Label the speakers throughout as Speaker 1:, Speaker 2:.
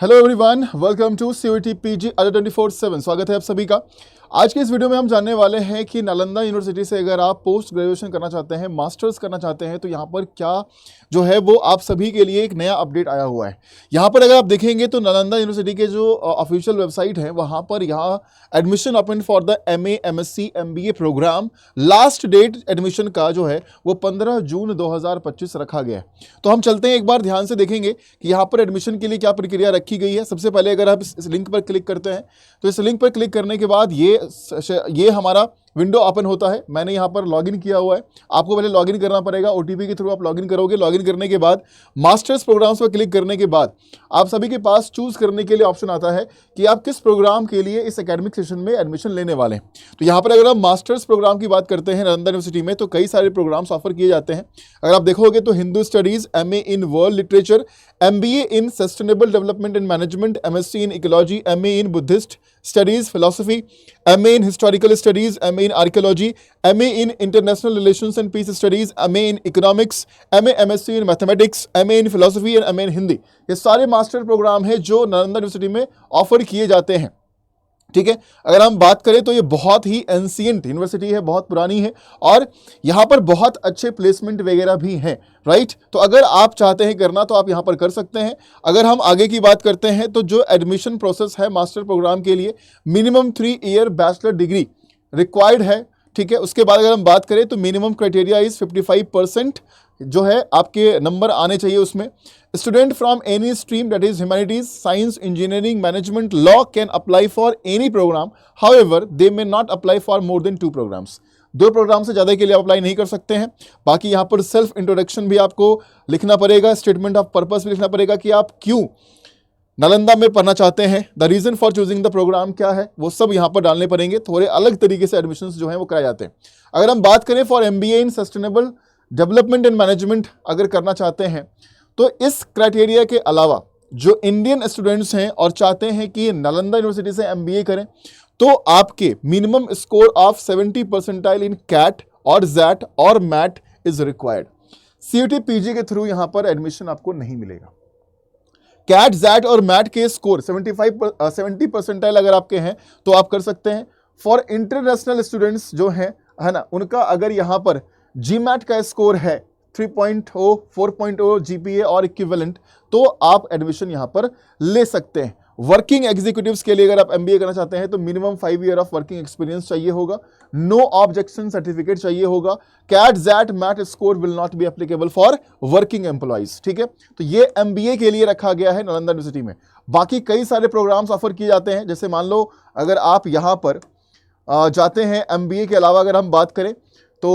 Speaker 1: Hello everyone, welcome to CUET PG Adda 24/7। स्वागत है आप सभी का। आज के इस वीडियो में हम जानने वाले हैं कि नालंदा यूनिवर्सिटी से अगर आप पोस्ट ग्रेजुएशन करना चाहते हैं, मास्टर्स करना चाहते हैं, तो यहाँ पर क्या जो है वो आप सभी के लिए एक नया अपडेट आया हुआ है। यहाँ पर अगर आप देखेंगे तो नालंदा यूनिवर्सिटी के जो ऑफिशियल वेबसाइट है वहाँ पर यहाँ admission open for the MA MSc MBA program, last date admission का जो है वो 15 जून 2025 रखा गया है। तो हम चलते हैं, एक बार ध्यान से देखेंगे कि यहाँ पर एडमिशन के लिए क्या प्रक्रिया रखी गई है। सबसे पहले अगर आप इस लिंक पर क्लिक करते हैं तो इस लिंक पर क्लिक करने के बाद ये हमारा विंडो ओपन होता है। मैंने यहाँ पर लॉगिन किया हुआ है, आपको पहले लॉगिन करना पड़ेगा। OTP के थ्रू आप लॉगिन करोगे। लॉगिन करने के बाद मास्टर्स प्रोग्राम्स पर क्लिक करने के बाद आप सभी के पास चूज करने के लिए ऑप्शन आता है कि आप किस प्रोग्राम के लिए इस एकेडमिक सेशन में एडमिशन लेने वाले हैं। तो यहाँ पर अगर आप मास्टर्स प्रोग्राम की बात करते हैं नालंदा यूनिवर्सिटी में, तो कई सारे प्रोग्राम्स ऑफर किए जाते हैं। अगर आप देखोगे तो Hindu studies, MA in world literature, MBA in sustainable development and management, MSc in ecology, MA in Buddhist studies philosophy, MA in historical studies, MA in archaeology, MA in international relations and peace studies, MA in economics, MA MSc in mathematics, MA in philosophy and MA in Hindi. ये सारे master programme हैं जो Nalanda university में offer किए जाते हैं। ठीक है, अगर हम बात करें तो ये बहुत ही एंशिएंट यूनिवर्सिटी है, बहुत पुरानी है और यहाँ पर बहुत अच्छे प्लेसमेंट वगैरह भी हैं। राइट, तो अगर आप चाहते हैं करना तो आप यहाँ पर कर सकते हैं। अगर हम आगे की बात करते हैं तो जो एडमिशन प्रोसेस है मास्टर प्रोग्राम के लिए, minimum 3 year bachelor degree required है। ठीक है, उसके बाद अगर हम बात करें तो मिनिमम क्राइटेरिया इज 55% जो है आपके नंबर आने चाहिए उसमें। Student from any stream that is humanities, science, engineering, management, law can apply for any program, however they may not apply for more than 2 programs. 2 program से ज़्यादा के लिए आप अप्लाई नहीं कर सकते हैं। बाकी यहाँ पर सेल्फ इंट्रोडक्शन भी आपको लिखना पड़ेगा, स्टेटमेंट ऑफ पर्पस भी लिखना पड़ेगा कि आप क्यों नालंदा में पढ़ना चाहते हैं, the reason for choosing the program क्या है, वो सब यहाँ पर डालने पड़ेंगे। थोड़े अलग तरीके से एडमिशन्स जो हैं वो कराए जाते हैं। अगर हम बात करें for MBA in sustainable development and management अगर करना चाहते हैं तो इस क्राइटेरिया के अलावा जो इंडियन स्टूडेंट्स हैं और चाहते हैं कि नालंदा यूनिवर्सिटी से MBA करें, तो आपके minimum score of 70 percentile in CAT और जैट और MAT is required. CUET PG के थ्रू यहाँ पर एडमिशन आपको नहीं मिलेगा। कैट, जैट और मैट के स्कोर 70 परसेंटाइल अगर आपके हैं तो आप कर सकते हैं। फॉर इंटरनेशनल स्टूडेंट्स जो हैं, है ना, उनका अगर यहाँ पर GMAT का स्कोर है 3.0, 4.0 GPA और इक्विवेलेंट, तो आप एडमिशन यहाँ पर ले सकते हैं। वर्किंग एग्जीक्यूटिव्स के लिए अगर आप MBA करना चाहते हैं तो minimum 5 year of working experience चाहिए होगा, नो ऑब्जेक्शन सर्टिफिकेट चाहिए होगा। CAT, XAT, MAT score will not be applicable for working employees. ठीक है, तो ये MBA के लिए रखा गया है नालंदा यूनिवर्सिटी में। बाकी कई सारे प्रोग्राम्स ऑफर किए जाते हैं। जैसे मान लो अगर आप यहाँ पर जाते हैं, MBA के अलावा अगर हम बात करें तो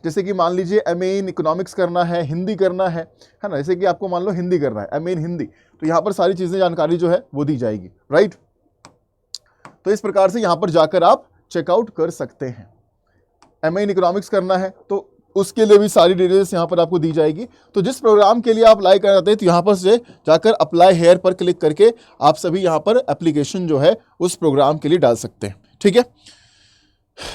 Speaker 1: जैसे कि मान लीजिए MA इन इकोनॉमिक्स करना है, हिंदी करना है ना, जैसे कि आपको मान लो हिंदी करना है, MA इन हिंदी, तो यहाँ पर सारी चीज़ें जानकारी जो है वो दी जाएगी। राइट, तो इस प्रकार से यहाँ पर जाकर आप चेकआउट कर सकते हैं। MA इन इकोनॉमिक्स करना है तो उसके लिए भी सारी डिटेल्स यहाँ पर आपको दी जाएगी। तो जिस प्रोग्राम के लिए आप अप्लाई करना चाहते हैं तो यहाँ पर से जाकर अप्लाई हेयर पर क्लिक करके आप सभी यहाँ पर एप्लीकेशन जो है उस प्रोग्राम के लिए डाल सकते हैं। ठीक है,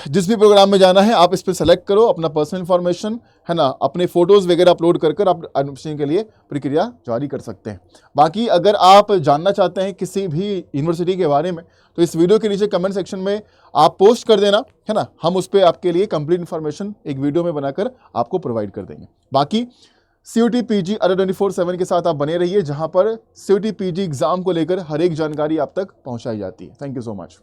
Speaker 1: जिस भी प्रोग्राम में जाना है आप इस पर सेलेक्ट करो, अपना पर्सनल इंफॉर्मेशन, है ना, अपने फोटोज़ वगैरह अपलोड कर आप एडमिशन के लिए प्रक्रिया जारी कर सकते हैं। बाकी अगर आप जानना चाहते हैं किसी भी यूनिवर्सिटी के बारे में तो इस वीडियो के नीचे कमेंट सेक्शन में आप पोस्ट कर देना, है ना, हम उस पर आपके लिए कंप्लीट इन्फॉर्मेशन एक वीडियो में बनाकर आपको प्रोवाइड कर देंगे। बाकी CUET PG अडर 24/7 के साथ आप बने रहिए, जहाँ पर CUET PG एग्जाम को लेकर हर एक जानकारी आप तक पहुँचाई जाती है। Thank you so much.